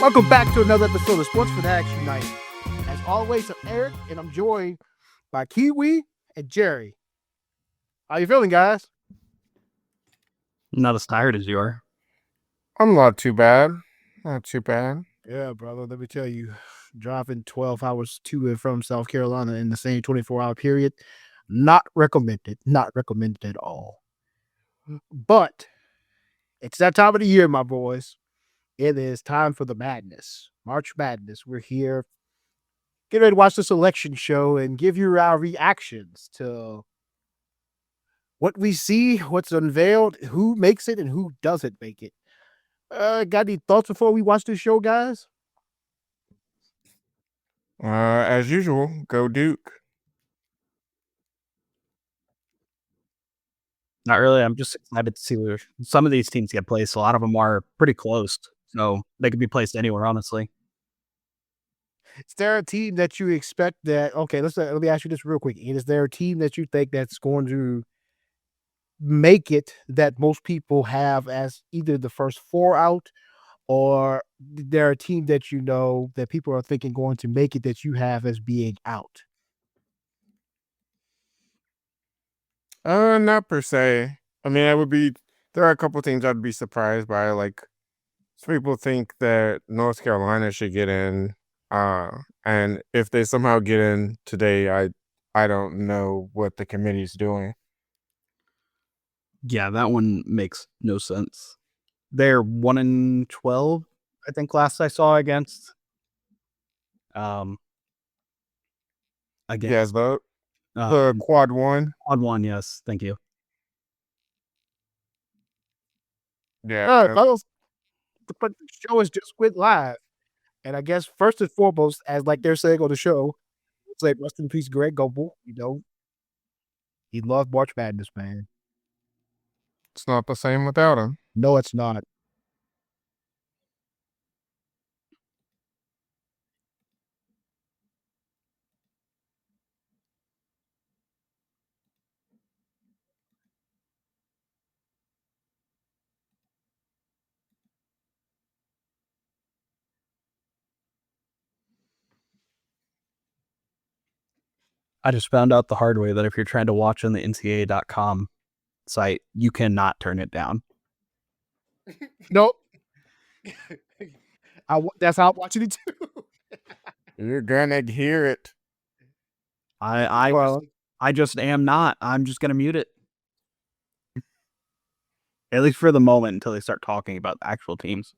Welcome back to another episode of Sports Fanatics United. As always, I'm Eric, and I'm joined by Kiwi and Jerry. How you feeling, guys? Not as tired as you are. I'm not too bad. Not too bad. Yeah, brother. Let me tell you, driving 12 hours to and from South Carolina in the same 24-hour period, not recommended. Not recommended at all. But it's that time of the year, my boys. It is time for the madness. March Madness. We're here. Get ready to watch the selection show and give you our reactions to what we see, what's unveiled, who makes it, and who doesn't make it. Got any thoughts before we watch this show, guys? As usual, go Duke. Not really. I'm just excited to see where some of these teams get placed. A lot of them are pretty close, so they could be placed anywhere, honestly. Is there a team that you expect that? Okay, let me ask you this real quick. Ian. Is there a team that you think that's going to make it that most people have as either the first four out, or there a team that you know that people are thinking going to make it that you have as being out? Not per se. I mean, there are a couple teams I'd be surprised by. Like, some people think that North Carolina should get in. And if they somehow get in today, I don't know what the committee's doing. Yeah, that one makes no sense. They're 1-12, I think, last I saw against. Yes, the uh, quad one. Quad one, yes, thank you. Yeah. But the show has just went live, and I guess first and foremost, as like they're saying on the show, it's like rest in peace, Greg Gumbel. You know, he loved March Madness, man. It's not the same without him. No, it's not. I just found out the hard way that if you're trying to watch on the NCAA.com site, you cannot turn it down. Nope. That's how I'm watching it too. You're gonna hear it. I just am not. I'm just gonna mute it. At least for the moment until they start talking about the actual teams.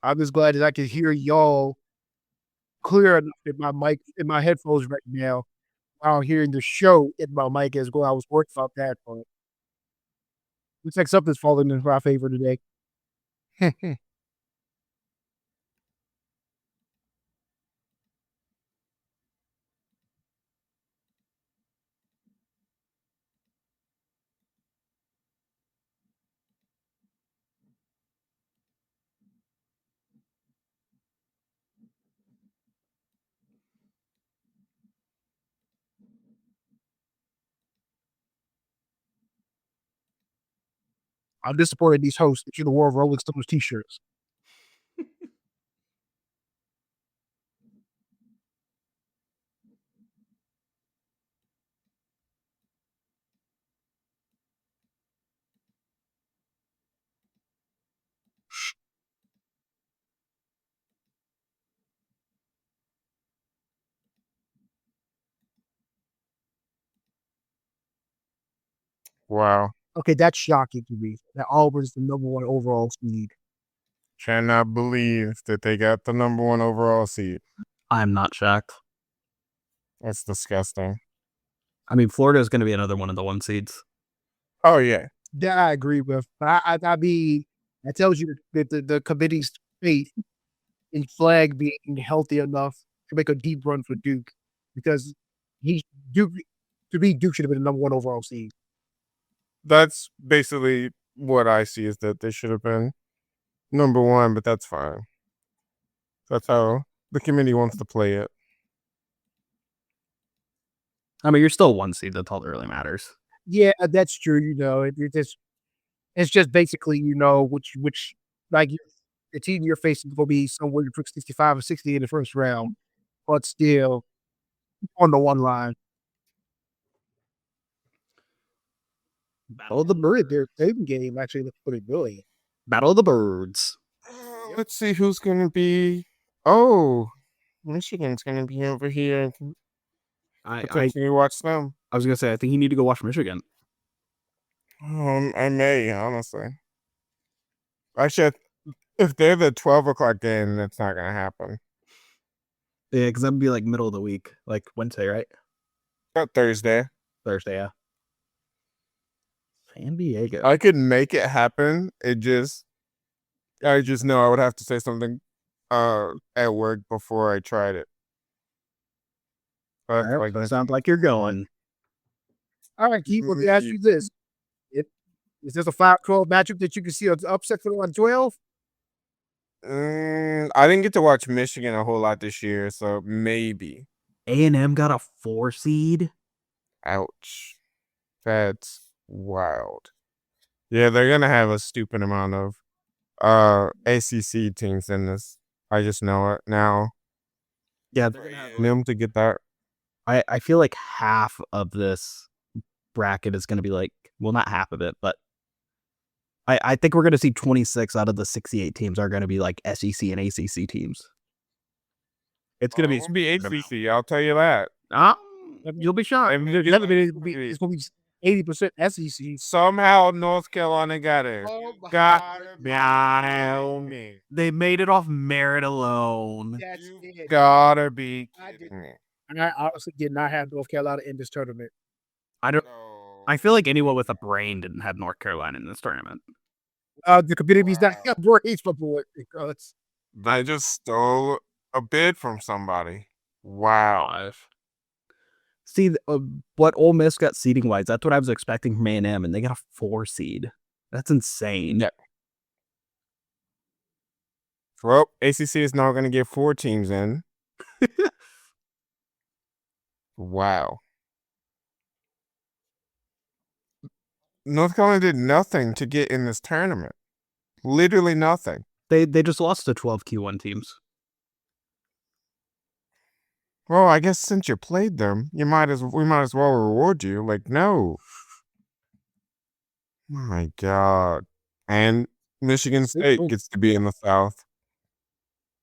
I'm just glad that I can hear y'all clear enough in my mic, in my headphones right now, while hearing the show in my mic as well. I was worried about that, but looks like something's falling in our favor today. I'm disappointed in these hosts that should have wore Rolling Stones t-shirts. Wow. Okay, that's shocking to me. That Auburn's the number one overall seed. Cannot believe that they got the number one overall seed. I'm not shocked. That's disgusting. I mean, Florida is going to be another one of the one seeds. Oh, yeah. That I agree with. But I mean, that tells you that the committee's faith in Flag being healthy enough to make a deep run for Duke, because Duke should have been the number one overall seed. That's basically what I see, is that they should have been number one, but that's fine. That's how the committee wants to play it. I mean, you're still one seed. That's all that really matters. Yeah, that's true. You know, It's just basically, which like the team you're facing will be somewhere between 65 or 60 in the first round, but still on the one line. Battle of the Birds. Their Open game actually looked pretty good. Battle of the Birds. Let's see who's going to be. Oh, Michigan's going to be over here. I Potentially watch them. was gonna say I think you need to go watch Michigan. I may, honestly. Actually, if they're the 12 o'clock game, that's not going to happen. Yeah, because that'd be like middle of the week, like Wednesday, right? Thursday. Thursday, yeah. San Diego. I could make it happen. I just know I would have to say something at work before I tried it. All right, so it sounds like you're going. All right, Keith, let me ask you this. Is this a 5-12 matchup that you can see an upset for on 12? I didn't get to watch Michigan a whole lot this year, so maybe. A&M got a 4 seed. Ouch. That's wild. Yeah, they're gonna have a stupid amount of ACC teams in this. I just know it now. Yeah, Them to get that. I feel like half of this bracket is going to be like, well, not half of it, but I think we're going to see 26 out of the 68 teams are going to be like SEC and ACC teams. It's going to be ACC. I'll tell you that. You'll be shocked. It's going to be 80% SEC. Somehow North Carolina got it. They made it off merit alone. You gotta be kidding me. And I honestly did not have North Carolina in this tournament. I feel like anyone with a brain didn't have North Carolina in this tournament. The community's not got brains for boy because they just stole a bid from somebody. Wow. See, what Ole Miss got seeding wise, that's what I was expecting from A&M, and they got a 4 seed. That's insane. Yeah. Well, ACC is now going to get 4 teams in. Wow. North Carolina did nothing to get in this tournament. Literally nothing. They just lost to 12 Q1 teams. Well, I guess since you played them, we might as well reward you. Like, no. My God. And Michigan State gets to be in the South.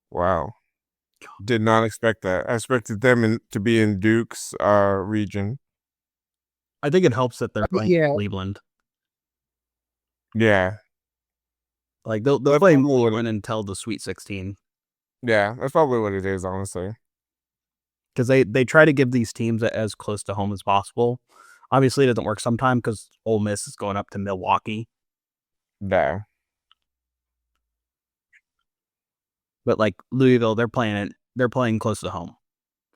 Wow. Did not expect that. I expected them to be in Duke's region. I think it helps that they're playing Cleveland. Yeah. Like, they'll play Cleveland until the Sweet 16. Yeah, that's probably what it is, honestly. Because they try to give these teams as close to home as possible. Obviously, it doesn't work sometimes because Ole Miss is going up to Milwaukee. Yeah. But like Louisville, they're playing close to home.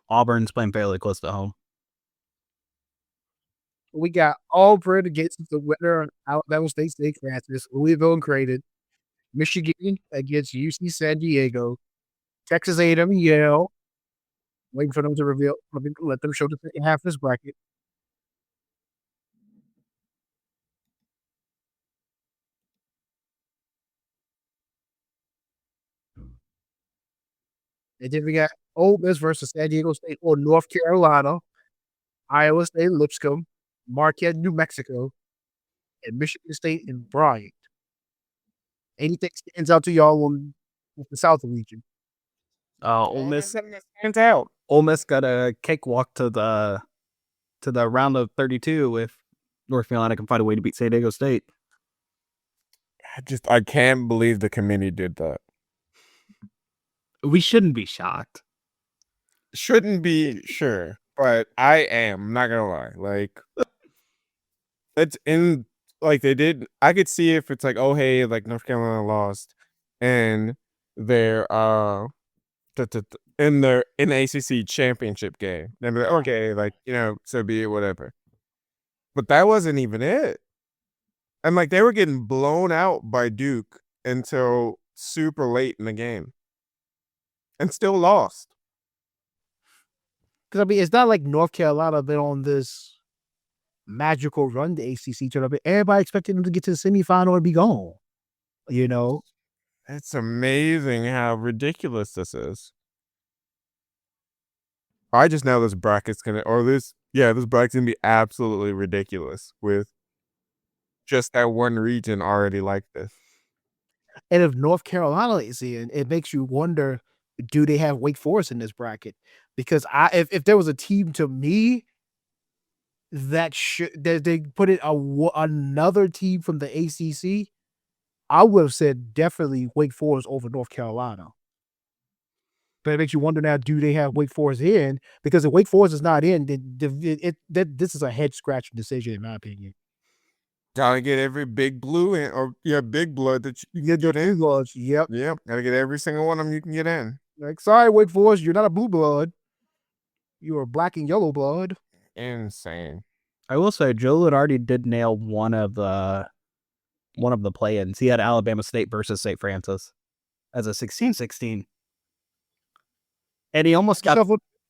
Auburn's playing fairly close to home. We got Auburn against the winner of Alabama State Francis, Louisville and Creighton, Michigan against UC San Diego, Texas A&M Yale. Waiting for them to reveal. Let them show the second half of this bracket. And then we got Ole Miss versus San Diego State or North Carolina, Iowa State Lipscomb, Marquette, New Mexico, and Michigan State in Bryant. Anything stands out to y'all on the South region? Ole Miss stands out. Ole Miss got a cakewalk to the round of 32 if North Carolina can find a way to beat San Diego State. I can't believe the committee did that. We shouldn't be shocked. Shouldn't be, sure, but I am. I'm not gonna lie. Like, it's in, like, they did. I could see if it's like, oh hey, like North Carolina lost, and they're in the ACC championship game. Then like, okay, like, so be it, whatever. But that wasn't even it. And like they were getting blown out by Duke until super late in the game. And still lost. Because, I mean, it's not like North Carolina been on this magical run the ACC tournament. Everybody expected them to get to the semifinal and be gone. You know, It's amazing how ridiculous this is. I just know this bracket's this bracket's gonna be absolutely ridiculous with just that one region already like this. and if North Carolina is in, it makes you wonder: do they have Wake Forest in this bracket? Because if there was a team to me that they put it another team from the ACC, I would have said definitely Wake Forest over North Carolina. But it makes you wonder now: do they have Wake Forest in? Because if Wake Forest is not in, then this is a head scratching decision in my opinion. Gotta get every big blue in, or big blood that you You get in. Bloods, yep. Yep, gotta get every single one of them you can get in. Like, sorry, Wake Forest, you're not a blue blood. You are black and yellow blood. Insane. I will say Joe Lunardi did nail one of the play-ins. He had Alabama State versus St. Francis as a 16-16. And he almost got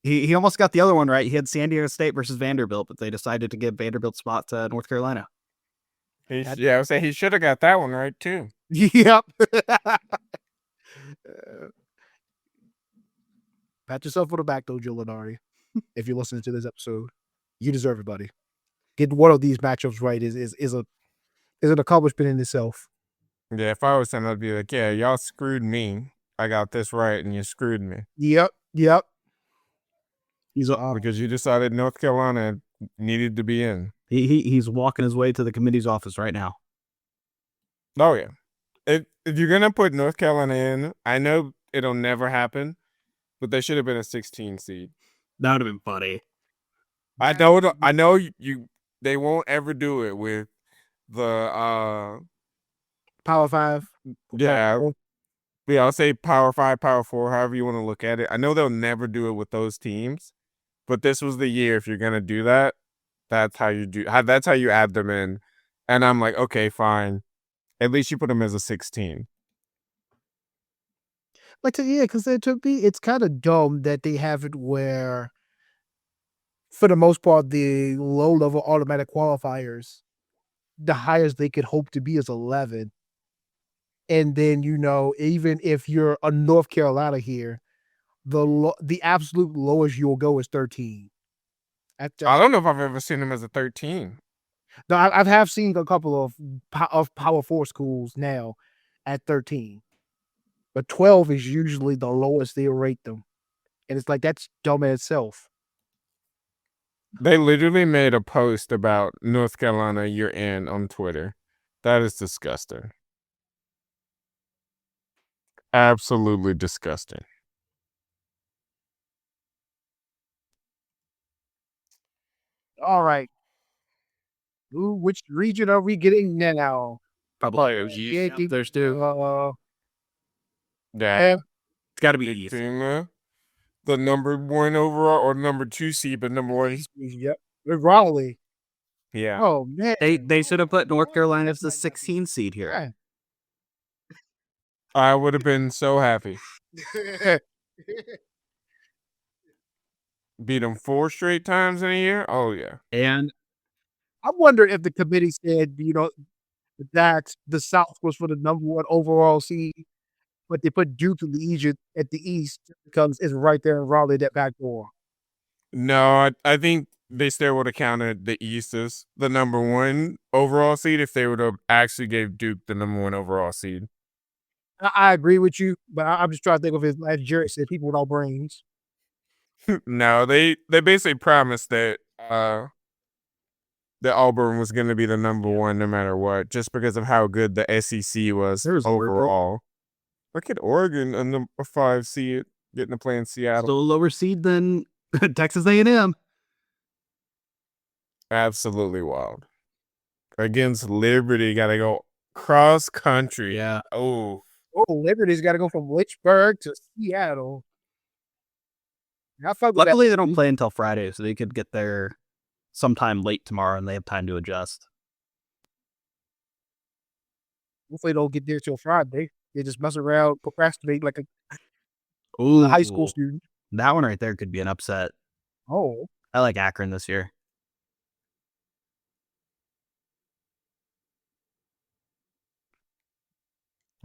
he almost got the other one right. He had San Diego State versus Vanderbilt, but they decided to give Vanderbilt's spot to North Carolina. I would say he should have got that one right too. Yep. Pat yourself on the back though, Joe Lunardi. If you're listening to this episode, you deserve it, buddy. Getting one of these matchups right is an accomplishment in itself. Yeah, if I was him, I'd be like, yeah, y'all screwed me. I got this right, and you screwed me. Yep. Because you decided North Carolina needed to be in. He's walking his way to the committee's office right now. Oh yeah. If you're gonna put North Carolina in, I know it'll never happen, but they should have been a 16 seed. That would have been funny. I know you. They won't ever do it with the Power 5. Yeah, I'll say Power 5, Power 4, however you want to look at it. I know they'll never do it with those teams, but this was the year. If you're gonna do that, that's how you that's how you add them in. And I'm like, okay, fine. At least you put them as a 16. Like, yeah, because to me, it's kind of dumb that they have it where, for the most part, the low-level automatic qualifiers, the highest they could hope to be is 11. And then, even if you're a North Carolina here, the absolute lowest you'll go is 13. I don't know if I've ever seen them as a 13. No, I've seen a couple of Power 4 schools now at 13. But 12 is usually the lowest they'll rate them. And it's like, that's dumb in itself. They literally made a post about North Carolina you're in on Twitter. That is disgusting. Absolutely disgusting. All right. Ooh, which region are we getting now? Probably there's two. Yeah. It's got to be East. The number 1 overall or number 2 seed, but number 1. Yep. Raleigh. Yeah. Oh, man. They should have put North Carolina as the 16 seed here. I would have been so happy. Beat them 4 straight times in a year? Oh, yeah. And I wonder if the committee said, that the South was for the number 1 overall seed, but they put Duke in at the East because it's right there in Raleigh, that back door. No, I think they still would have counted the East as the number 1 overall seed if they would have actually gave Duke the number 1 overall seed. I agree with you, but I'm just trying to think of it as Jerry said, people without brains. No, they basically promised that that Auburn was going to be the number 1 no matter what, just because of how good the SEC was overall. Look at Oregon, a number 5 seed, getting to play in Seattle. Still a lower seed than Texas A&M. Absolutely wild. Against Liberty, got to go cross country. Yeah. Oh, Liberty's got to go from Lynchburg to Seattle. Luckily, they don't play until Friday, so they could get there sometime late tomorrow, and they have time to adjust. Hopefully, they don't get there till Friday. They just mess around, procrastinate like a high school student. That one right there could be an upset. Oh. I like Akron this year.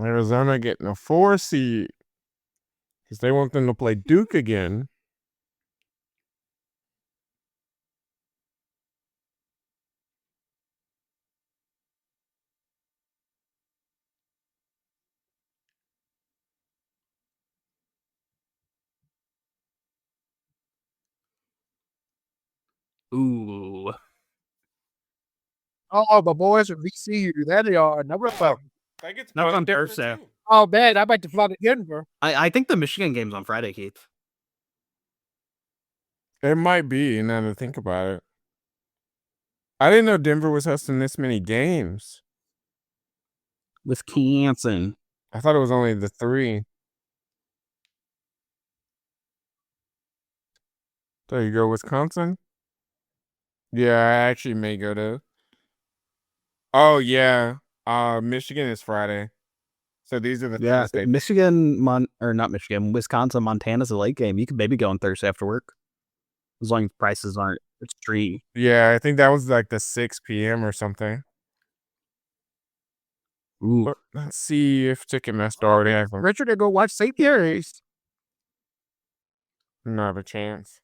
Arizona getting a 4 seed because they want them to play Duke again. Ooh. Oh, my boys from VCU. There they are. Number 11. That gets That was on Denver, Thursday. too. Oh, man. I'd like to fly to Denver. I think the Michigan game's on Friday, Keith. It might be, now to think about it. I didn't know Denver was hosting this many games. Wisconsin. I thought it was only the 3. There you go, Wisconsin. Yeah, I actually may go to. Oh yeah, Michigan is Friday. So these are the Yeah, Thursday. Michigan, or not Michigan, Wisconsin, Montana's a late game. You could maybe go on Thursday after work, as long as prices aren't extreme. Yeah, I think that was like the 6 p.m. or something. Ooh, But let's see if Ticketmaster already has one. Richard, to go watch St. Mary's. Not a chance.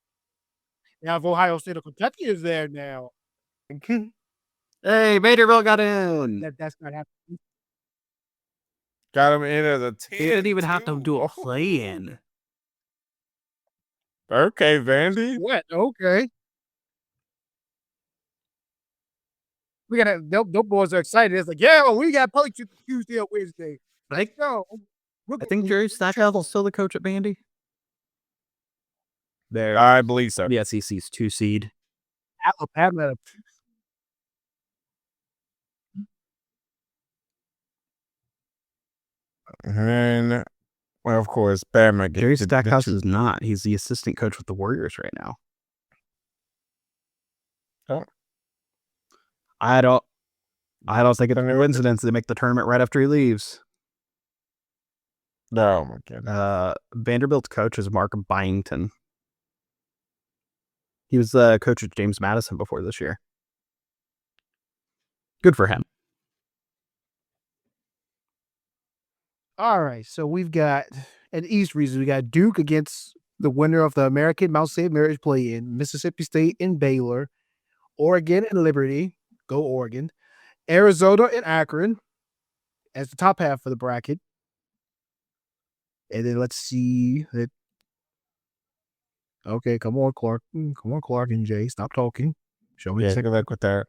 Now, if Ohio State or Kentucky is there now, hey, Vanderbilt got in. that's not happening. Got him in as a 10. He didn't even have to do a play-in. Okay, Vandy. What? Okay. We got those boys are excited. It's like, yeah, we got public Tuesday or Wednesday. I I think Jerry Stackhouse still the coach at Vandy. There, I believe so. the SEC's 2 seed. Alabama. And then, well, of course, Bama gets Jerry the Stackhouse is not. He's the assistant coach with the Warriors right now. Oh. I don't think it's a coincidence they make the tournament right after he leaves. Oh my god. Vanderbilt's coach is Mark Byington. He was the coach of James Madison before this year. Good for him. All right, so we've got an East region. We got Duke against the winner of the American Mount St. Mary's play-in, Mississippi State and Baylor, Oregon and Liberty, go Oregon, Arizona and Akron as the top half of the bracket. And then let's see that. Okay, come on, Clark. Come on, Clark and Jay. Stop talking. Show me Yeah, the take a second. look with that.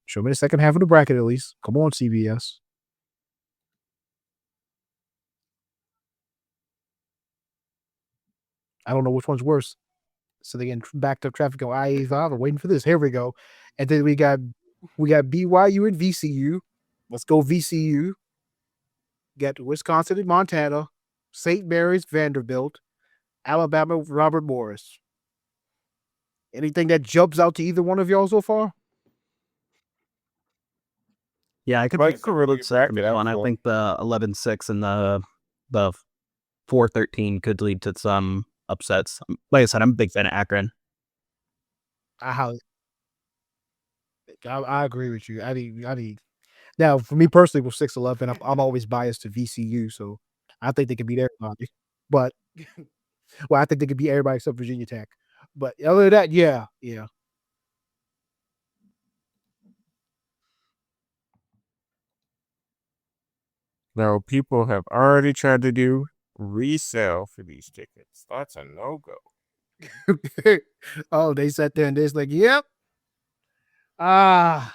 Show me the second half of the bracket at least. Come on, CBS. I don't know which one's worse. So they get backed up traffic on I-85. I'm waiting for this. Here we go. And then we got BYU and VCU. Let's go VCU. Got Wisconsin and Montana, St. Mary's, Vanderbilt, Alabama, Robert Morris. Anything that jumps out to either one of y'all so far? Yeah, I could Like pick a really bracket one. I out think the 11-6 and the 4-13 could lead to some upsets. Like I said, I'm a big fan of Akron. I agree with you. I need. Now, for me personally, with 6-11, I'm always biased to VCU, so I think they could beat everybody. But well, I think they could beat everybody except Virginia Tech. But other than that, yeah. Now, people have already tried to do resale for these tickets. That's a no-go. Oh, they sat there and they're like, yep. Ah.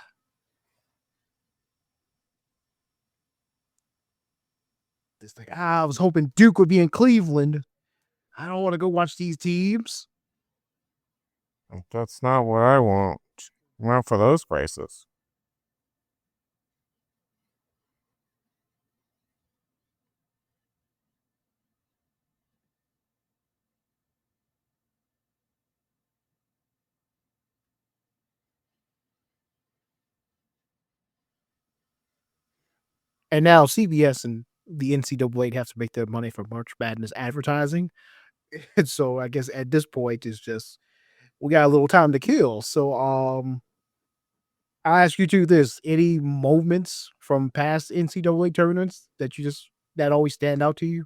It's like, I was hoping Duke would be in Cleveland. I don't want to go watch these teams. That's not what I want. Not for those prices. And now CBS and the NCAA have to make their money from March Madness advertising. And so I guess at this point it's just we got a little time to kill. So I ask you two this: any moments from past NCAA tournaments that you just that always stand out to you?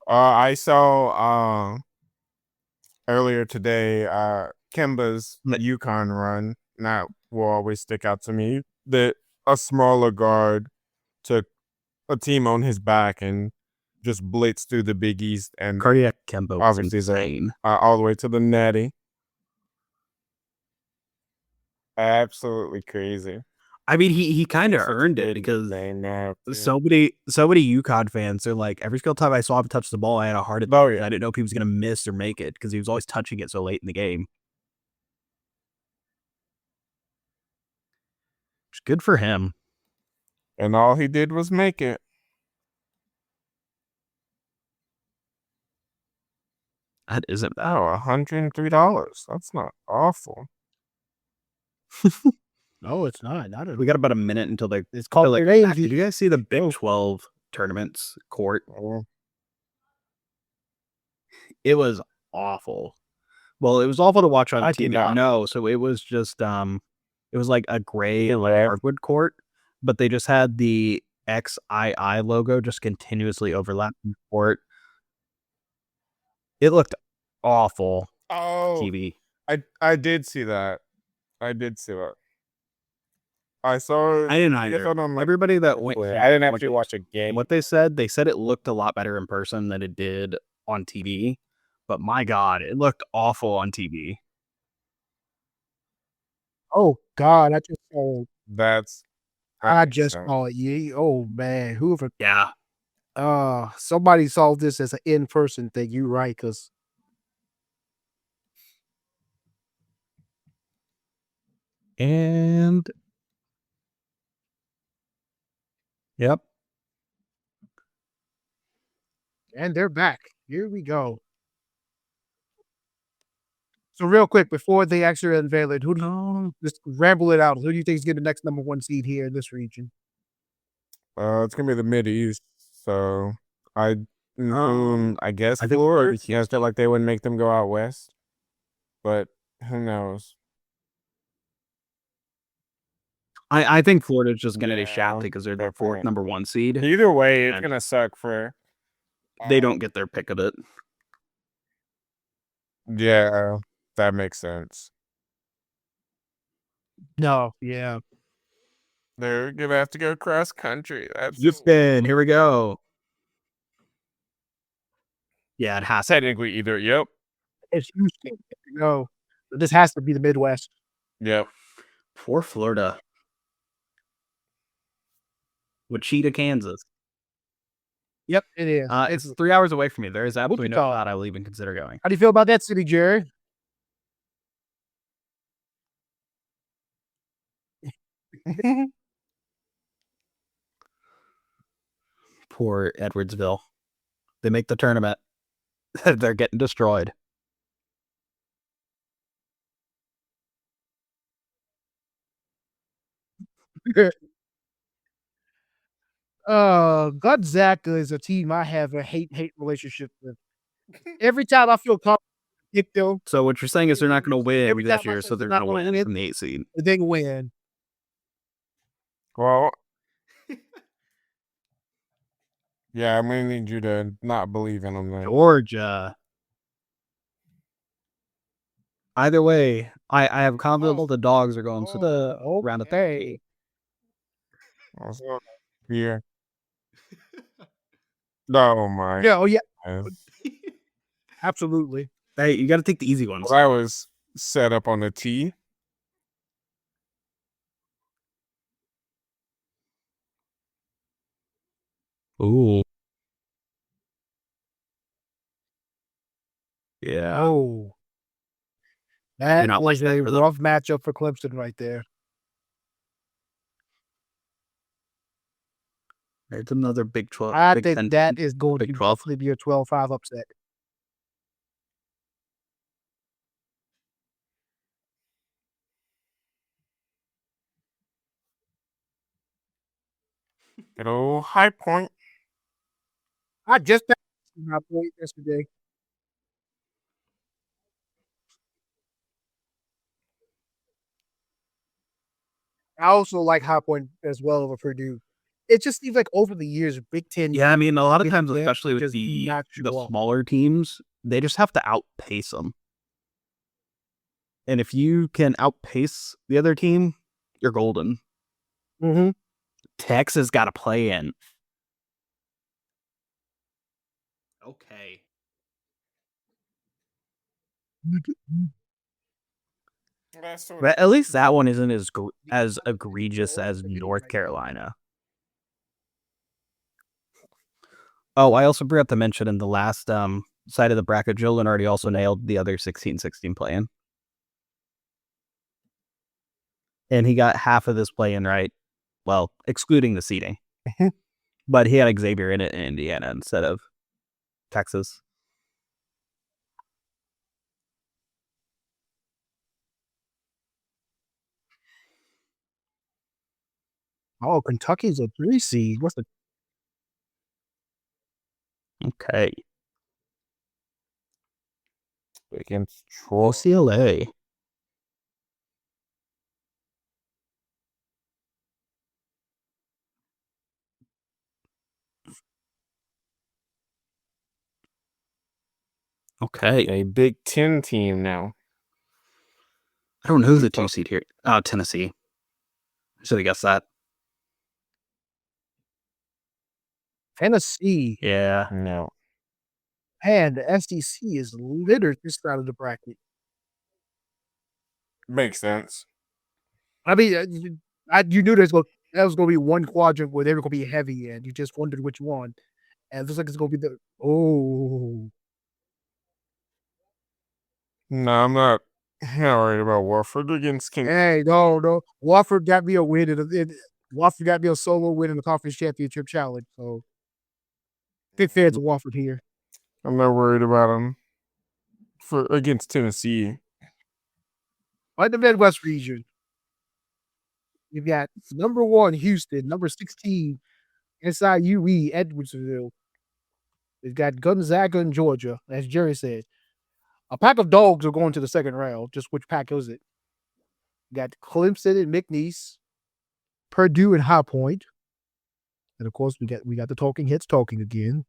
I saw earlier today Kemba's Yukon run. That will always stick out to me. That a smaller guard took a team on his back and just blitzed through the Big East and Cardiac Kemba was obviously insane. all the way to the Natty. Absolutely crazy. I mean, he kind of earned it because so many UConn fans are like, every single time I saw him touch the ball, I had a heart attack. Oh, yeah. I didn't know if he was going to miss or make it because he was always touching it so late in the game. It's good for him. And all he did was make it. That isn't bad. Oh, $103. That's not awful. No, it's not. Not at We got about a minute until they. It's called like, their names. did you guys see the Big 12 tournaments court? Oh. It was awful. Well, it was awful to watch on I TV. did not. No, so it was just it was like a gray hardwood court, but they just had the XII logo just continuously overlapping the court. It looked awful. Oh, TV. I did see that. I did see that. I saw. I didn't either. Everybody that went, I didn't actually watch a game. What they said it looked a lot better in person than it did on TV. But my God, it looked awful on TV. Oh God, I just saw. That's. I just saw it. Yeah. Oh man, whoever. Yeah. Somebody saw this as an in-person thing. You right? Because And yep. and they're back. Here we go. So real quick, before they actually unveil it, who do you just ramble it out? Who do you think is getting the next number 1 seed here in this region? It's gonna be the Mid East. So I guess I think Florida. I feel like they wouldn't make them go out west, but who knows? I think Florida's just gonna be Yeah, shafted because they're their definitely. number 1 seed. Either way, it's And gonna suck for. They don't get their pick of it. Yeah, that makes sense. No, yeah. They're gonna have to go cross country. That's Houston, here we go. Yeah, it has to. technically either. Yep. It's Houston. No, this has to be the Midwest. Yep. Poor Florida. Wichita, Kansas. Yep, it is. It's 3 hours away from me. There is absolutely no Wichita. thought I will even consider going. How do you feel about that city, Jerry? Poor Edwardsville. They make the tournament. They're getting destroyed. Gonzaga is a team I have a hate relationship with. Every time I feel confident, pick them, So what you're saying is they're not going to win Every this time I year, say so they're they're not going to gonna win win, from the 8 seed. they win. Well, yeah, I'm gonna need you to not believe in them. Then. Georgia. Either way, I have confidence the dogs are going to the round of 30. Also, yeah. Oh my. Yeah, oh yeah, goodness. absolutely. Hey, you got to take the easy ones. Well, I was set up on the tee. Ooh. Yeah. Oh, that not was like that a for them. rough matchup for Clemson right there. It's another Big 12. I Big think 10, that is going to Big 12. definitely be a 12-5 upset. Good old High Point. I just my point yesterday. I also like High Point as well over Purdue. It just seems like over the years, Big Ten. Yeah, I mean, a lot of with times, them especially with just the not show up. smaller teams, they just have to outpace them. And if you can outpace the other team, you're golden. Mm-hmm. Texas got to play in. Okay. But at least that one isn't as egregious as North Carolina. Oh, I also forgot to mention in the last side of the bracket, Joe Lenardi also nailed the other 16-16 play-in. And he got half of this play-in right. Well, excluding the seeding. But he had Xavier in it in Indiana instead of Texas. Oh, Kentucky's a 3 seed. What's the Okay. Against Troy. UCLA. Okay. A Big Ten team now. I don't know who the 2 seed here. Oh, Tennessee. Should have guessed that. Tennessee? Yeah. No. And the SEC is littered this side of the bracket. Makes sense. I mean, you knew that was going to be one quadrant where they were going to be heavy, and you just wondered which one. And it looks like it's going to be the No, I'm not worried about Wofford against King. Hey, no. Wofford got me a win Wofford got me a solo win in the conference championship challenge. So, big fans of Wofford here. I'm not worried about him against Tennessee. Right, the Midwest region. You've got number 1 Houston, number 16 SIUE Edwardsville. They've got Gonzaga and Georgia, as Jerry said. A pack of dogs are going to the second round. Just which pack is it? You got Clemson and McNeese, Purdue and High Point, and of course we got the talking heads talking again.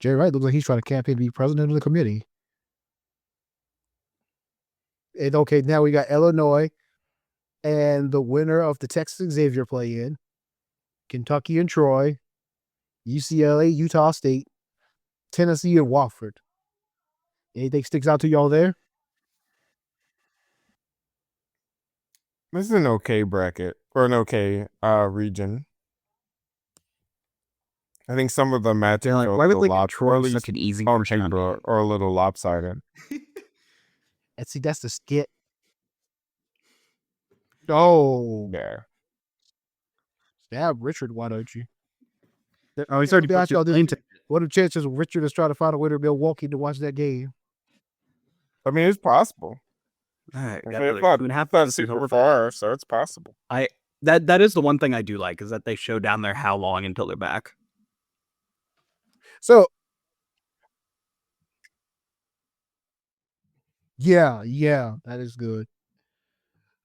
Jerry Wright looks like he's trying to campaign to be president of the committee. And okay, now we got Illinois and the winner of the Texas Xavier play-in, Kentucky and Troy, UCLA, Utah State, Tennessee and Wofford. Anything sticks out to y'all there? This is an okay bracket or an okay region. I think some of the matches Like, are why a would little Troy such an easy on first round paper game? or a little lopsided. And see, that's the skit. Oh, Yeah. stab Richard, why don't you? Oh, he's already What put are the chances Richard is trying to find a way to Milwaukee to watch that game? I mean, it's possible. Alright, It's not super far, so it's possible. That is the one thing I do like, is that they show down there how long until they're back. So, yeah, that is good.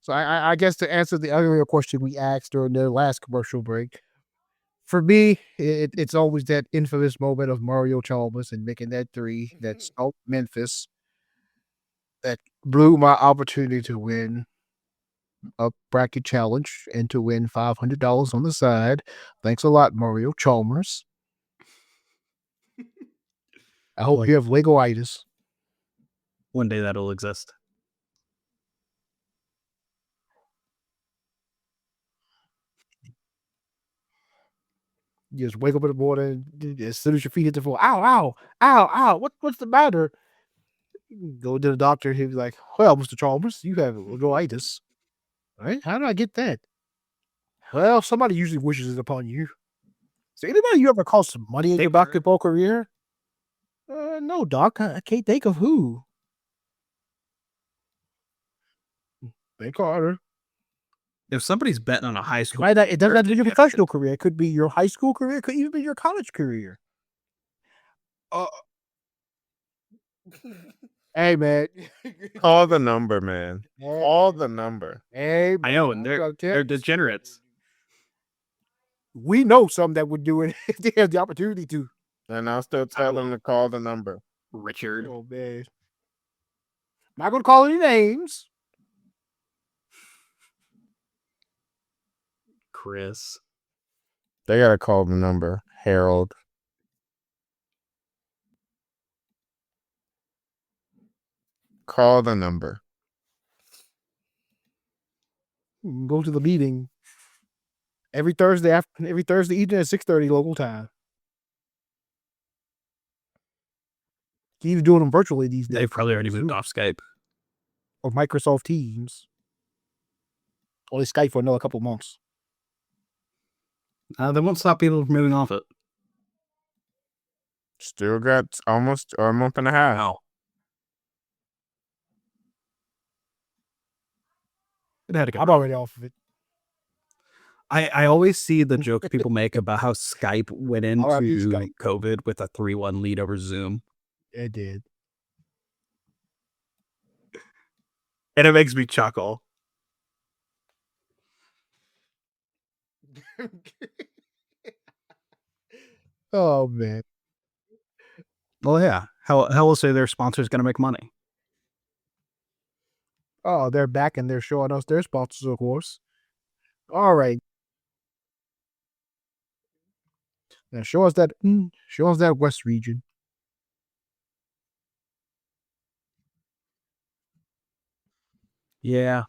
So I guess to answer the earlier question we asked during the last commercial break, for me, it's always that infamous moment of Mario Chalmers and making that 3 that stopped Memphis, that blew my opportunity to win a bracket challenge and to win $500 on the side. Thanks a lot, Mario Chalmers. I hope you have Legoitis. One day that'll exist. You just wake up in the morning, as soon as your feet hit the floor, ow, what's the matter? Go to the doctor, he'll be like, well, Mr. Chalmers, you have Legoitis. Right? How did I get that? Well, somebody usually wishes it upon you. So anybody you ever cost some money in your basketball career? No, Doc. I can't think of who. Think harder. If somebody's betting on a high school, It doesn't have to be your professional career. It could be your high school career. It could even be your college career. Hey, man. Call the number, man. Hey, Call the number. hey, I know, man, and I'm trying to tell they're you. degenerates. We know some that would do it if they have the opportunity to. And I'll still tell them to call the number. Richard. Oh, man. Not going to call any names. Chris. They gotta call the number. Harold. Call the number. Go to the meeting every Thursday evening at 6:30 local time. He's doing them virtually these days. They've probably already moved off Skype. Or Microsoft Teams. Only Skype for another couple months. They won't stop people from moving off it. Still got almost a month and a half. Wow. It had to go. I'm already off of it. I always see the joke people make about how Skype went into I've used Skype. COVID with a 3-1 lead over Zoom. It did. And it makes me chuckle. Oh, man. Well, yeah. How will say their sponsor's going to make money? Oh, they're back and they're showing us their sponsors, of course. All right. Now show us that West region. Yeah.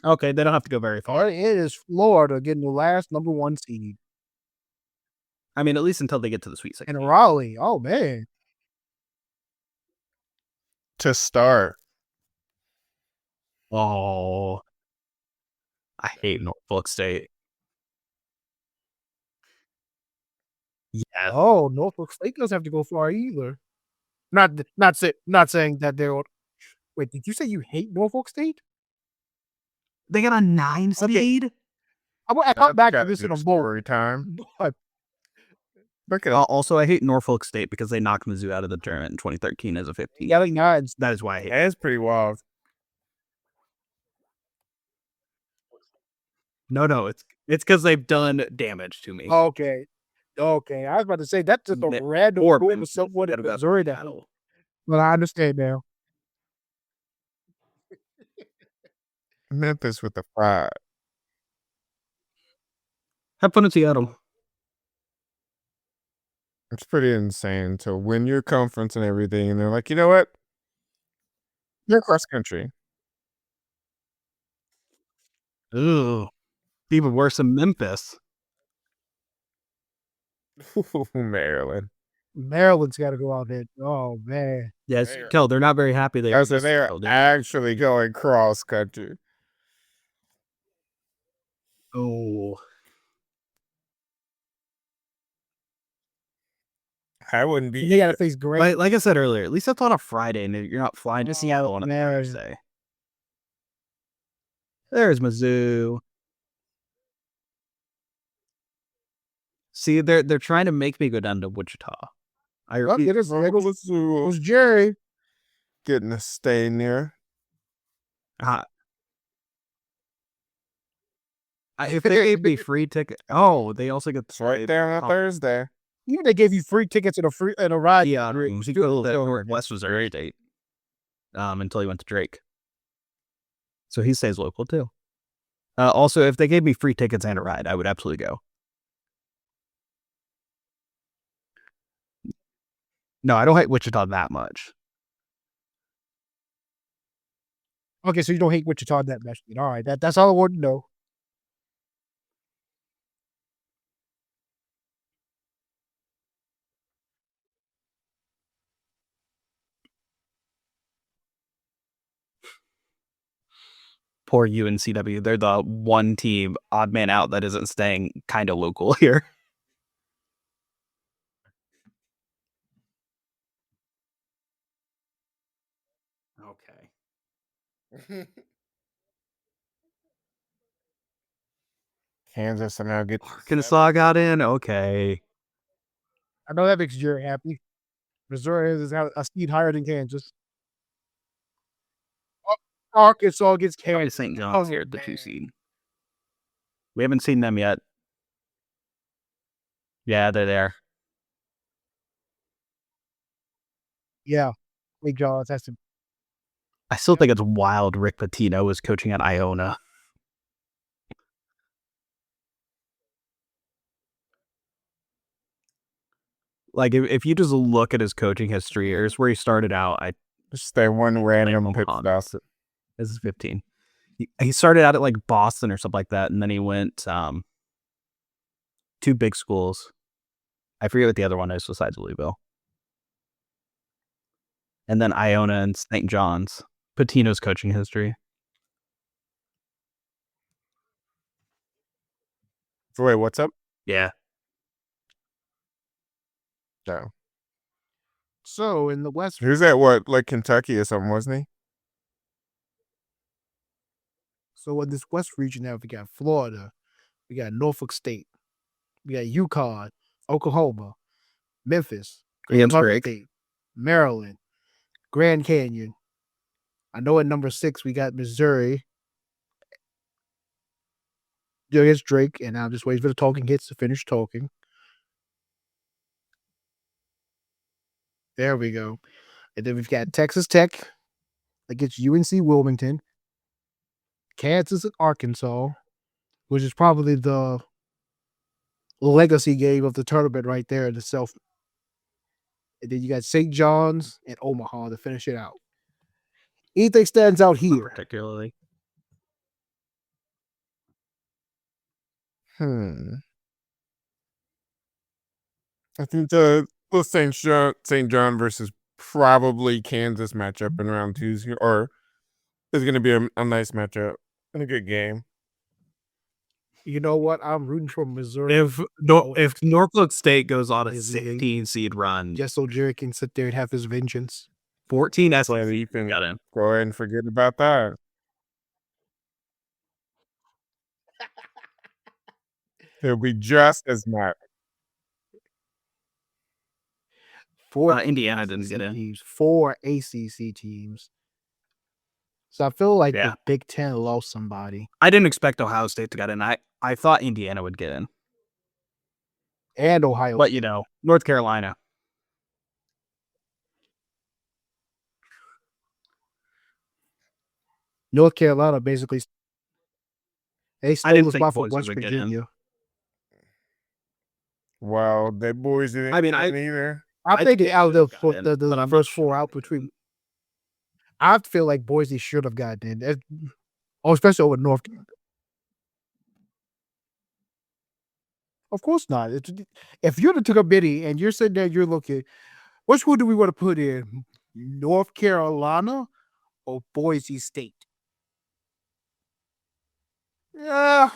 Okay, they don't have to go very All far. right, it is Florida getting the last number 1 seed. I mean, at least until they get to the Sweet 16. And Raleigh. Oh, man. To start. Oh. I hate Norfolk State. Yes. Oh, Norfolk State doesn't have to go far either. Not saying that they're. Wait, did you say you hate Norfolk State? They got a 9 seed? I come back to this in a moment. Story time. But Look at Also, I hate Norfolk State because they knocked Mizzou out of the tournament in 2013 as a 15. yelling nines. That is why I hate it. That's pretty wild. No, it's because they've done damage to me. Okay. I was about to say that's just a Ne- random or school for Memphis. someone in Gotta go Missouri now. battle. But I understand now. Memphis with the 5. Have fun in Seattle. It's pretty insane to win your conference and everything, and they're like, you know what? You're cross country. Ugh. Even worse than Memphis. Maryland. Maryland's got to go out there. Oh, man. Yes, you can tell they're not very happy. They So they're actually going cross country. Oh. I wouldn't be. They got to face great. Like I said earlier, at least that's on a Friday and you're not flying to Seattle on a man. Thursday. There's Mizzou. See, they're trying to make me go down to Wichita. It was Jerry. Getting a stay near. If they gave me free ticket, they also get It's right there on a Thursday. Even they gave you free tickets and a ride. Yeah, he go to West Missouri State. Until he went to Drake. So he stays local too. Also, if they gave me free tickets and a ride, I would absolutely go. No, I don't hate Wichita that much. Okay, so you don't hate Wichita that much. All right, that's all I wanted to know. Poor UNCW. They're the one team, odd man out, that isn't staying kind of local here. Okay. Kansas and now get Arkansas got in? Okay. I know that makes Jerry happy. Missouri is a seed higher than Kansas. Arkansas gets Probably Kansas. St. John's here at the 2 seed. We haven't seen them yet. Yeah, they're there. Yeah. St. John's has to. I still think it's wild Rick Pitino is coaching at Iona. Like, if you just look at his coaching history, here's where he started out. Just that one random pit Omaha. stop. This is 15. He started out at like Boston or something like that, and then he went 2 big schools. I forget what the other one is besides Louisville. And then Iona and St. John's. Pitino's coaching history. So wait, what's up? Yeah. No. So in the West, He was at what, like Kentucky or something, wasn't he? so in this West region now, we got Florida, we got Norfolk State, we got UConn, Oklahoma, Memphis, Ian Columbia Sprague. State, Maryland, Grand Canyon. I know at number 6 we got Missouri. Against Drake, and I'm just waiting for the talking hits to finish talking. There we go. And then we've got Texas Tech against UNC Wilmington, Kansas and Arkansas, which is probably the legacy game of the tournament right there in itself. And then you got St. John's and Omaha to finish it out. Anything stands out here? Particularly. I think the St. John versus probably Kansas matchup in round 2 or is going to be a nice matchup and a good game. You know what? I'm rooting for Missouri. If Norfolk State goes on a 16 seed run, just so Jerry can sit there and have his vengeance. 14 So you can got in. go ahead and forget about that. It'll be just as much. 4 Indiana didn't get in. teams, 4 ACC teams. So I feel like Yeah. the Big Ten lost somebody. I didn't expect Ohio State to get in. I thought Indiana would get in. And Ohio. But, North Carolina. North Carolina basically. They I stole didn't the think spot from Boise West would get in. Virginia. Well, that boys didn't I mean, get in either. I think out of got in, the but I'm first not 4 sure. out between. I feel like Boise should have gotten in. Especially over North. Of course not. If you'd have took a biddy and you're sitting there, you're looking, which one do we want to put in? North Carolina or Boise State? Yeah,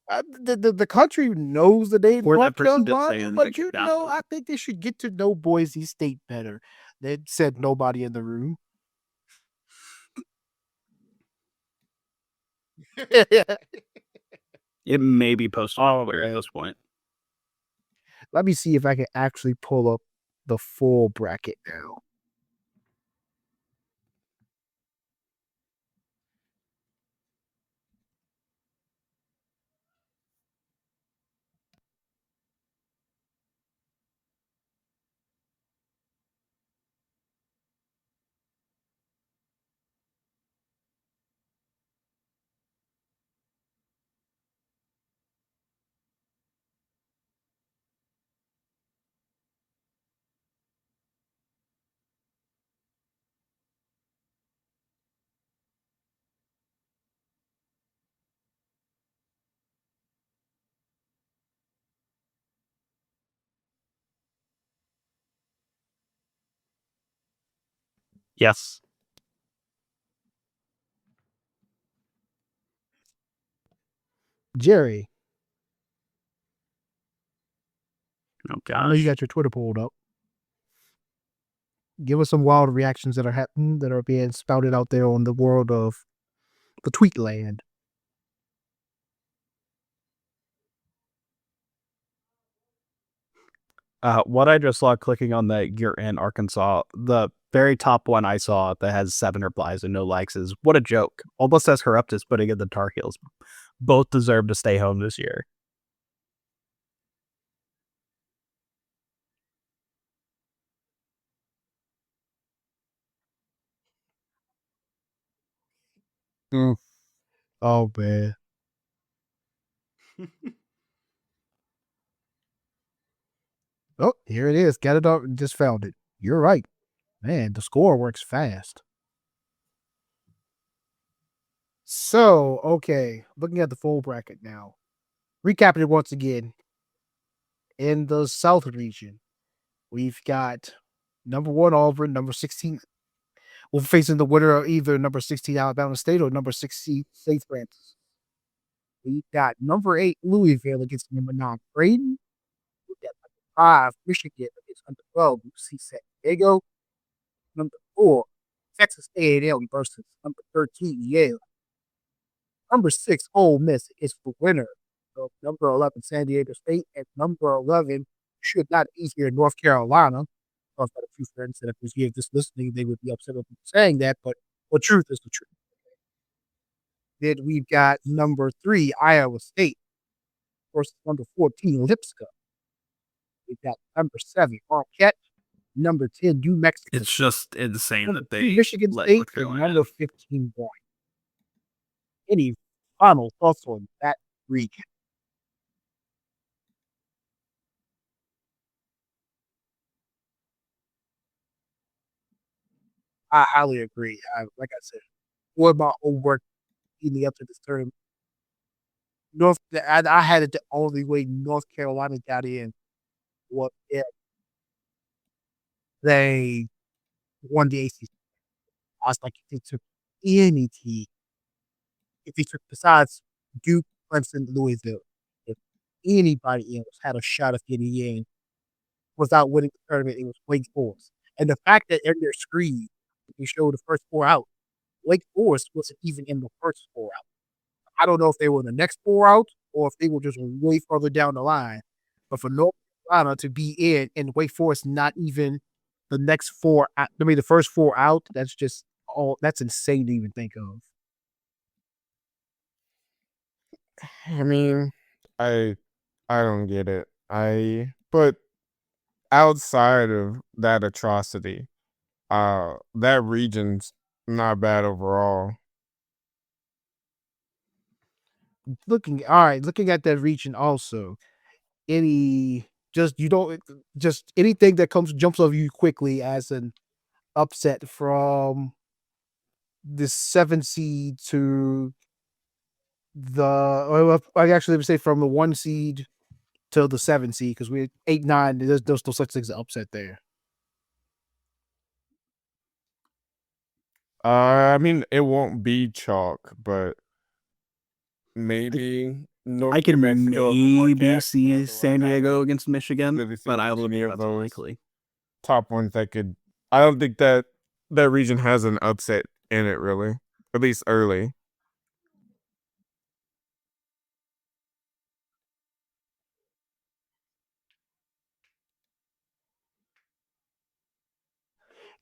the country knows the name Or North that person just Carolina, saying, but like, down. I think they should get to know Boise State better. They said nobody in the room. It may be posted at this point. Let me see if I can actually pull up the full bracket now. Yes. Jerry, Oh, I know you gosh. got your Twitter pulled up. Give us some wild reactions that are happening, that are being spouted out there on the world of the tweet land. What I just saw clicking on the You're in Arkansas, the very top one I saw that has 7 replies and no likes is what a joke. Almost as corrupt as putting in the Tar Heels. Both deserve to stay home this year. Oh man. Oh, here it is. Got it up. Just found it. You're right. Man, the score works fast. So, okay, looking at the full bracket now. Recapping it once again. In the South region, we've got number 1 Auburn, number 16. We're facing the winner of either number 16 Alabama State or number 16 St. Francis. We've got number 8 Louisville against number 9 Creighton. We've got number 5 Michigan against number 12 UC San Diego. Number 4 Texas A&M versus number 13 Yale. Number 6 Ole Miss is the winner of number 11 San Diego State, and number 11 should not be here in North Carolina. I've got a few friends that if we hear this listening, they would be upset with me saying that, but the truth is the truth. Then we've got number 3 Iowa State versus number 14 Lipscomb. We've got number 7 Marquette, number 10 New Mexico, It's just insane number that 2 they Michigan let State, North and Carolina number 15 Boise. Any final thoughts on that region? I highly agree. Like I said, for my own work leading up to this tournament, I had it the only way North Carolina got in was if they won the ACC. I was like, if they took any team, if they took besides Duke, Clemson, Louisville, if anybody else had a shot of getting in without winning the tournament, it was Wake Forest. And the fact that in their screen, they showed the first 4 out, Wake Forest wasn't even in the first 4 out. I don't know if they were the next 4 out or if they were just way further down the line. But for North Carolina to be in and Wake Forest not even the next 4 out, I mean, the first 4 out, that's just that's insane to even think of. I mean, I don't get it. But outside of that atrocity, that region's not bad overall. Looking at that region also, any just you don't just anything that jumps over you quickly as an upset from the 7 seed to I actually would say from the 1 seed to the 7 seed because we're 8, 9. There's no such thing as an upset there. I mean, it won't be chalk, but maybe I can maybe see San Diego against Michigan, Really but I think don't any think of that's those likely. top ones that could. I don't think that region has an upset in it, really. At least early.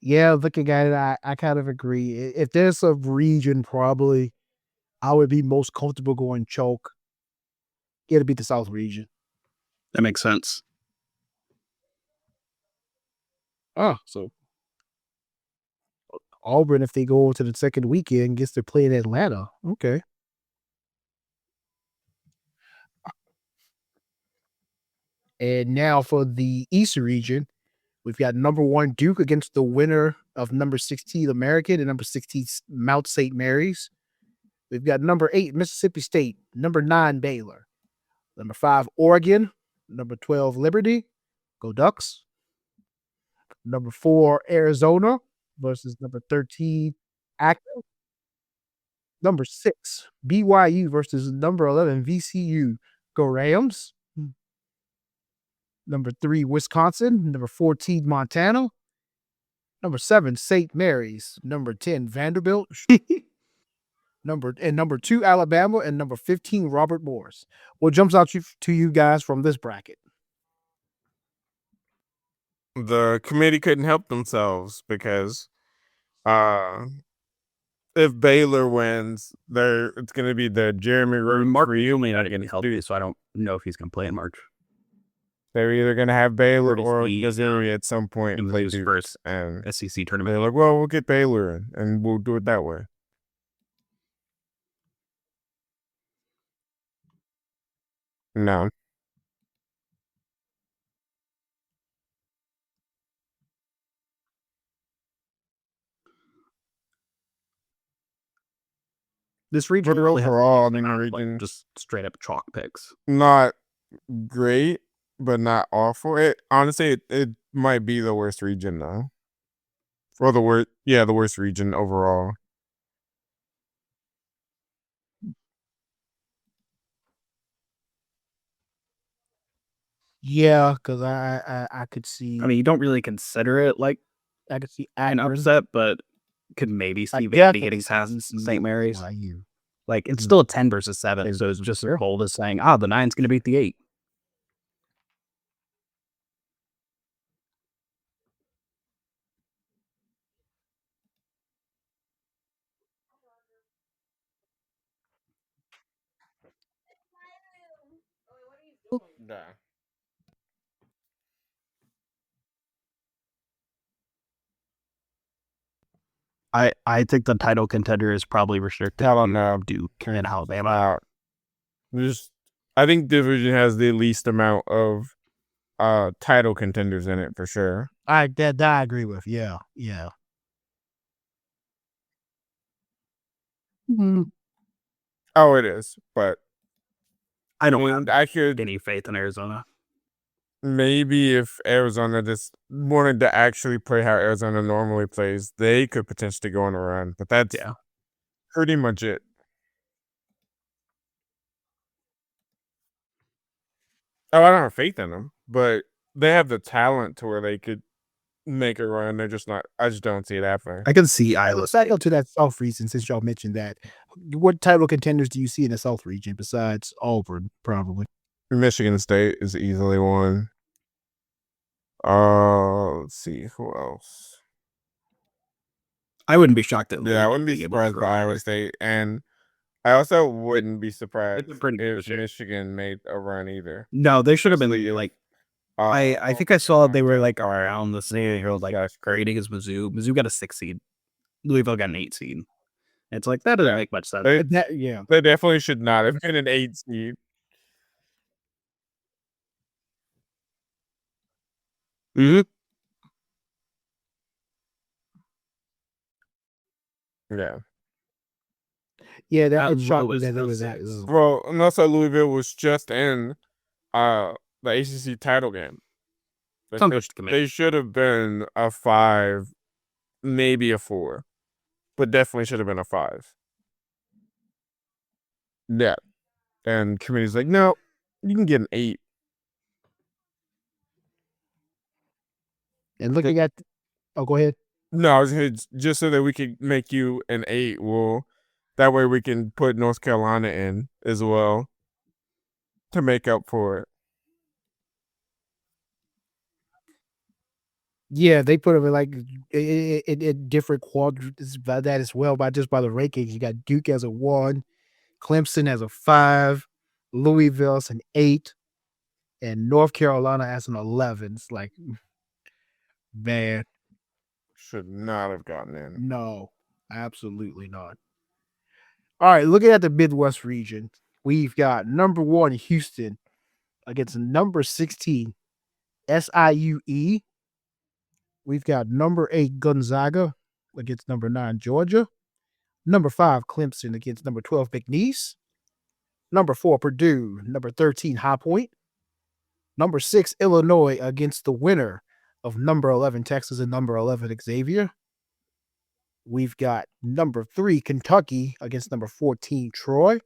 Yeah, looking at it, I kind of agree. If there's a region, probably I would be most comfortable going choke. It'll be the South region. That makes sense. So Auburn, if they go to the second weekend, gets to play in Atlanta. Okay. And now for the East region, we've got number 1 Duke against the winner of number 16 American and number 16 Mount St. Mary's. We've got number 8 Mississippi State, number 9 Baylor, number 5 Oregon, number 12 Liberty, go Ducks. Number 4 Arizona versus number 13 Akron. Number 6 BYU versus number 11 VCU, go Rams. Number 3 Wisconsin, number 14 Montana, number 7 St. Mary's, number 10 Vanderbilt, number 2 Alabama, and number 15 Robert Morris. What jumps out to you guys from this bracket? the committee couldn't help themselves because if Baylor wins, it's going to be the Jeremy Roden Mark Reed. may not get healthy, so I don't know if he's going to play in March. They're either going to have Baylor Or or he- Missouri at some point in play his Duke, first and SEC tournament. they're like, well, we'll get Baylor in, and we'll do it that way. No. This region But really has overall, I mean, like, region just straight up chalk picks. not great, but not awful. Honestly, it might be the worst region though. Or the worst region overall. Yeah, because I could see. I mean, you don't really consider it like I could see an Akron. upset, but could maybe see Yeah, Vandy getting past St. Mary's. YU. Like, it's still a 10 versus 7, so it's just as bold as saying, the 9's going to beat the 8. Yeah. I think the title contender is probably restricted I don't know. to Duke and Alabama. I think division has the least amount of title contenders in it for sure. That I agree with. Yeah. Oh, it is, but I don't have could any faith in Arizona. maybe if Arizona just wanted to actually play how Arizona normally plays, they could potentially go on a run. But that's pretty much it. Oh, I don't have faith in them, but they have the talent to where they could make a run. They're just not. I just don't see it happening. I can see Iowa Let's back up to that South region since y'all mentioned that. What title contenders do you see in the South region besides Auburn, probably? Michigan State is easily one. Let's see who else. I wouldn't be shocked that I wouldn't be surprised by Iowa State, and I also wouldn't be surprised if Michigan made a run either. No, they should have been like. I think I saw they were like around the same. Like grading as Mizzou. Mizzou got a 6 seed. Louisville got an 8 seed. It's like that doesn't make much sense. They definitely should not have been an 8 seed. Mm-hmm. Yeah, that shocked me that there was that. Well, and also Louisville was just in the ACC title game. They should have been a 5, maybe a 4, but definitely should have been a 5. Yeah, and committee's like, no, you can get an 8. And looking at, go ahead. No, I was gonna, just so that we could make you an 8. Well, that way we can put North Carolina in as well to make up for it. Yeah, they put them in like in different quadrants by that as well. By the rankings, you got Duke as a 1, Clemson as a 5, Louisville as an 8, and North Carolina as an 11. It's like, man, should not have gotten in. No, absolutely not. All right, looking at the Midwest region, we've got number 1 Houston against number 16 SIUE. We've got number 8 Gonzaga against number 9 Georgia. Number 5 Clemson against number 12 McNeese. Number 4 Purdue. Number 13 High Point. Number 6 Illinois against the winner of number 11 Texas and number 11 Xavier. We've got number 3 Kentucky against number 14 Troy.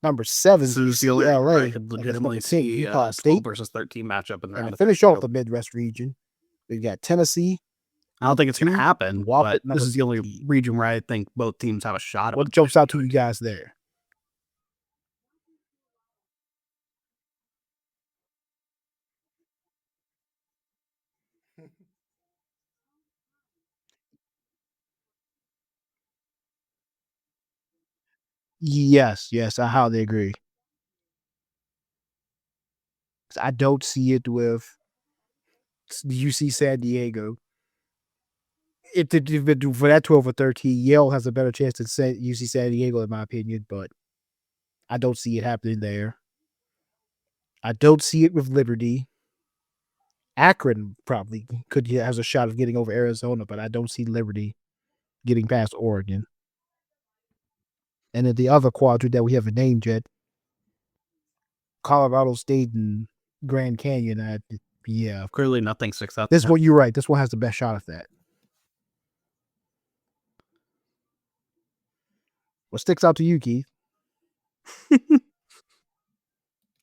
Number 7 UCLA against number 10 Utah State versus 13 matchup in and to finish off the Midwest region, we've got Tennessee. I don't think it's going to happen, but this is the only region where I think both teams have a shot. What jumps out to you guys there? Yes, I highly agree. I don't see it with UC San Diego. For that 12 or 13, Yale has a better chance than UC San Diego, in my opinion, but I don't see it happening there. I don't see it with Liberty. Akron probably has a shot of getting over Arizona, but I don't see Liberty getting past Oregon. And then the other quadrant that we haven't named yet, Colorado State and Grand Canyon. Yeah, Clearly, nothing sticks out. this one, you're right. This one has the best shot of that. What sticks out to you, Keith?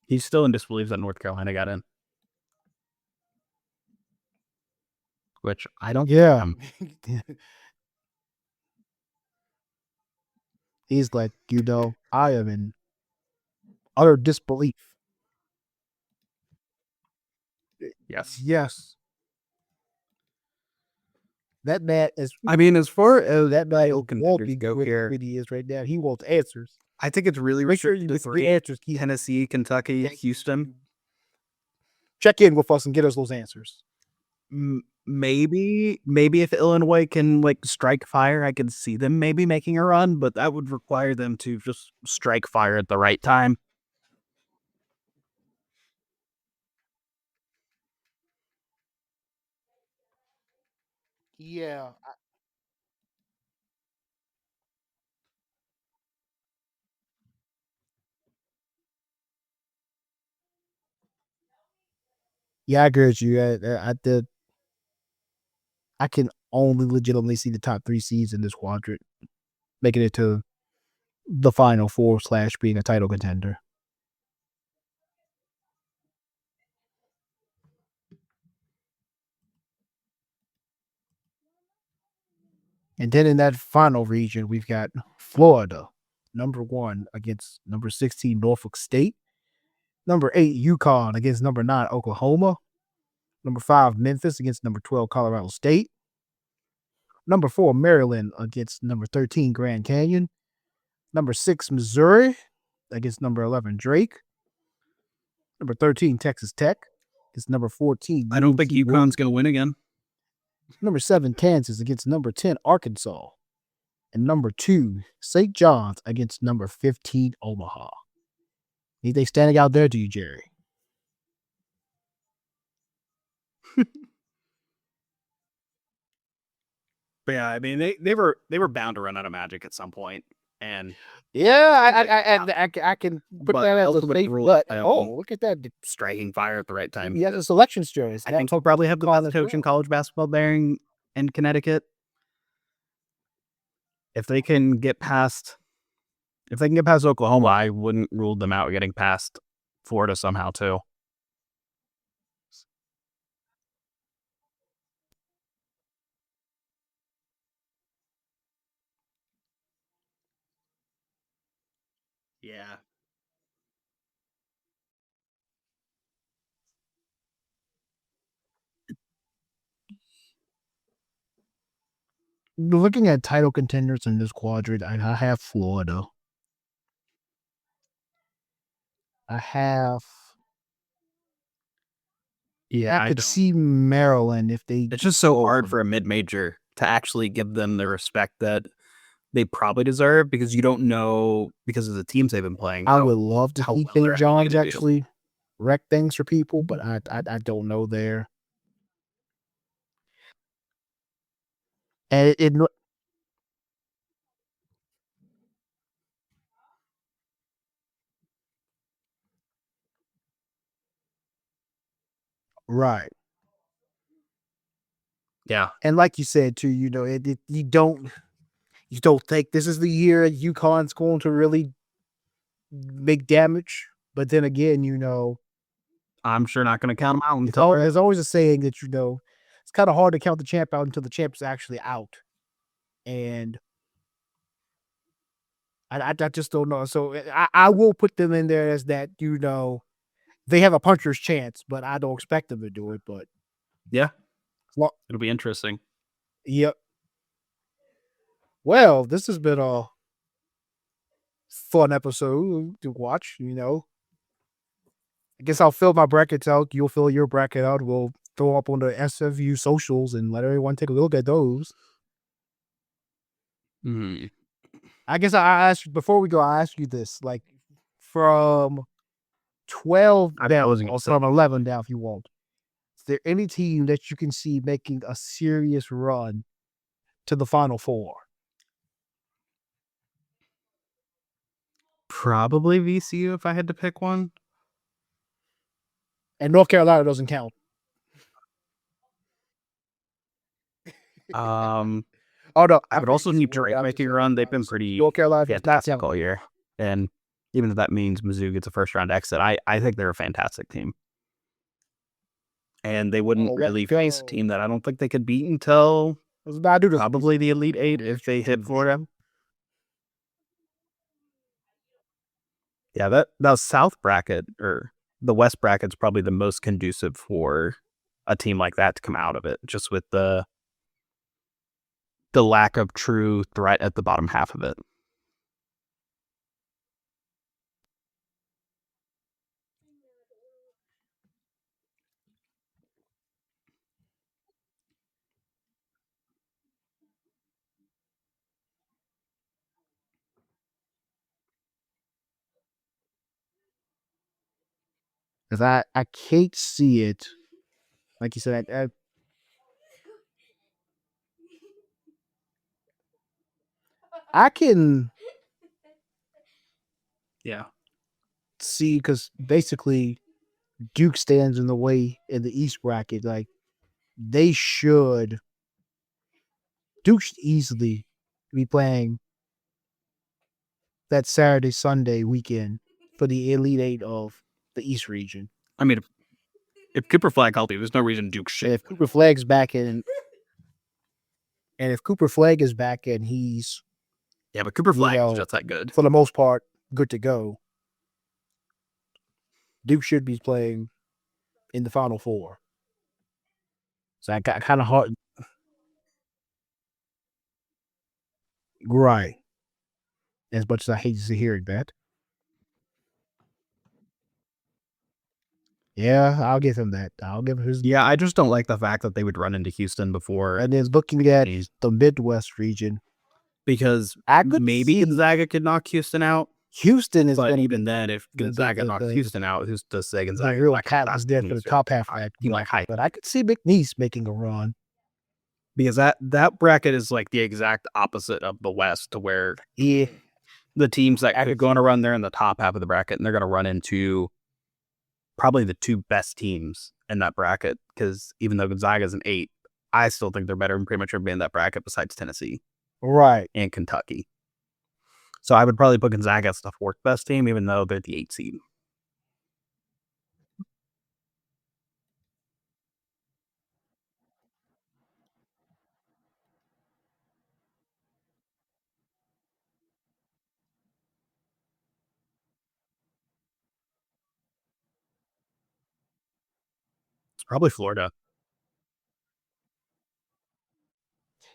He's still in disbelief that North Carolina got in. Which I don't. Yeah. He's like, I am in utter disbelief. Yes. Yes. That man is. I mean, as far as That man contenders won't go be here, where he is right now. He wants answers. I think it's really Make sure you restricted get to three answers, Keith. Tennessee, Kentucky, Houston. Check in with us and get us those answers. Maybe if Illinois can like strike fire, I could see them maybe making a run, but that would require them to just strike fire at the right time. Yeah. Yeah, I agree with you. I can only legitimately see the top 3 seeds in this quadrant making it to the Final Four / being a title contender. And then in that final region, we've got Florida, number 1 against number 16 Norfolk State, number 8 UConn against number 9 Oklahoma, number 5 Memphis against number 12 Colorado State, number 4 Maryland against number 13 Grand Canyon, number 6 Missouri against number 11 Drake, number 13 Texas Tech against number 14. I don't think UConn's going to win again. Number 7 Kansas against number 10 Arkansas, and number 2 St. John's against number 15 Omaha. Anything standing out there to you, Jerry? But yeah, I mean they were bound to run out of magic at some point, and yeah, I can put but that as a ultimate safe rule, but. I don't Oh, know. look at that! striking fire at the right time. Yeah, the selection stories. I think he'll probably have the best coach in college basketball there in Connecticut. If they can get past Oklahoma, I wouldn't rule them out getting past Florida somehow too. Yeah. Looking at title contenders in this quadrant, I have Florida. I could see Maryland if they. It's just so hard for a mid-major to actually give them the respect that they probably deserve because you don't know because of the teams they've been playing. I would love to how see well they're St. John's gonna do. actually wreck things for people, but I don't know there. And it right. Yeah. And like you said too, you don't think this is the year UConn's going to really make damage. But then again, I'm sure not going to count them out until there's always a saying that it's kind of hard to count the champ out until the champ is actually out, and I just don't know. So I will put them in there as that. They have a puncher's chance, but I don't expect them to do it. But yeah, well, it'll be interesting. Yep. Well, this has been a fun episode to watch. I guess I'll fill my brackets out. You'll fill your bracket out. We'll throw up on the SFU socials and let everyone take a look at those. Mm-hmm. I guess I asked before we go. I ask you this: like from 12 down, or from 11 down, if you want. Is there any team that you can see making a serious run to the Final Four? Probably VCU if I had to pick one. And North Carolina doesn't count. Oh no, I would also need Drake making a run. They've been pretty North Carolina fantastic all year, and even if that means Mizzou gets a first round exit, I think they're a fantastic team. And they wouldn't really face a team that I don't think they could beat until probably the Elite Eight if they hit Florida. Yeah, that South bracket or the West bracket's probably the most conducive for a team like that to come out of it, just with the lack of true threat at the bottom half of it. Because I can't see it. Like you said, I can see, because basically Duke stands in the way in the East bracket. Like Duke should easily be playing that Saturday, Sunday weekend for the Elite Eight of the East region. I mean, if Cooper Flag healthy, there's no reason Duke should. And if Cooper Flag's back in, and if Cooper Flag is back and he's but Cooper Flag is just that good for the most part, good to go. Duke should be playing in the Final Four. So I got kind of hard. Right. As much as I hate to hear that. Yeah, I'll give him that. I'll give him his. Yeah, I just don't like the fact that they would run into Houston before. And then looking at the Midwest region, because maybe Gonzaga could knock Houston out. Houston is, but even then, if Gonzaga knocks Houston out, who's to say Gonzaga? Like Catalyst dead for the top half of that. But I could see McNeese making a run. Because that bracket is like the exact opposite of the West, to where the teams that are going to run there in the top half of the bracket, and they're going to run into probably the two best teams in that bracket. Because even though Gonzaga's an 8, I still think they're better than pretty much everybody in that bracket besides Tennessee, right, and Kentucky. So I would probably put Gonzaga as the 4th best team, even though they're the 8 seed. It's probably Florida.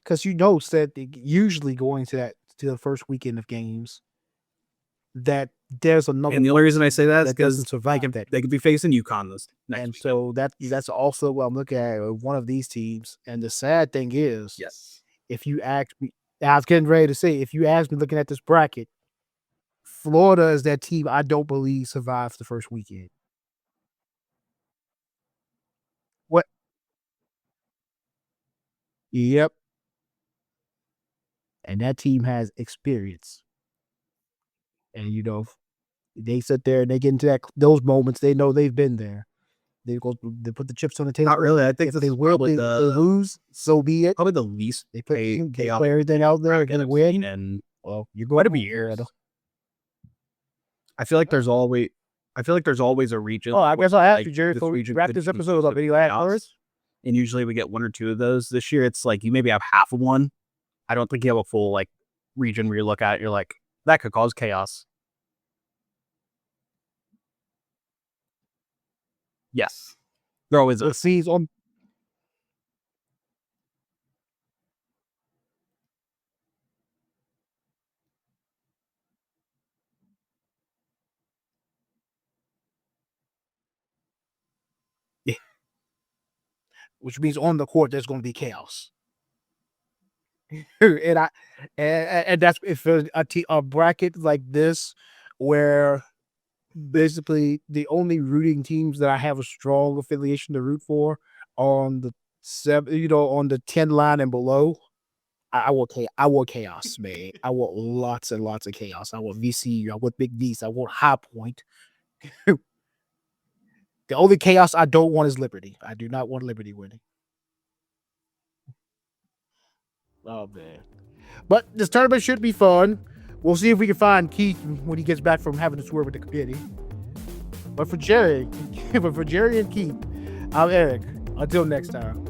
Because that usually going to the first weekend of games, that there's another. And the only reason I say that is because they could be facing UConn this next and weekend. So that's also what I'm looking at, one of these teams. And the sad thing is, if you ask me, I was getting ready to say, if you ask me looking at this bracket, Florida is that team I don't believe survives the first weekend. What? Yep. And that team has experience. And they sit there and they get into those moments. They know they've been there. They put the chips on the table. Not really. I think if they lose, so be it. Probably the least they play everything out there and win. And you're going to be years. I feel like there's always a region. Oh, I guess I'll ask you, Jerry. Before we wrap this episode up, any last words? And usually we get 1 or 2 of those. This year, it's like you maybe have half of one. I don't think you have a full region where you look at it, you're like, that could cause chaos. Yes. There always is. Season. which means on the court there's going to be chaos. and that's if a bracket like this where basically the only rooting teams that I have a strong affiliation to root for on the 7, on the 10 line and below. I want chaos, man. I want lots and lots of chaos. I want VCU. I want Big D's. I want High Point. The only chaos I don't want is Liberty. I do not want Liberty winning. Oh man. But this tournament should be fun. We'll see if we can find Keith when he gets back from having to swear with the committee. But for Jerry and Keith, I'm Eric. Until next time.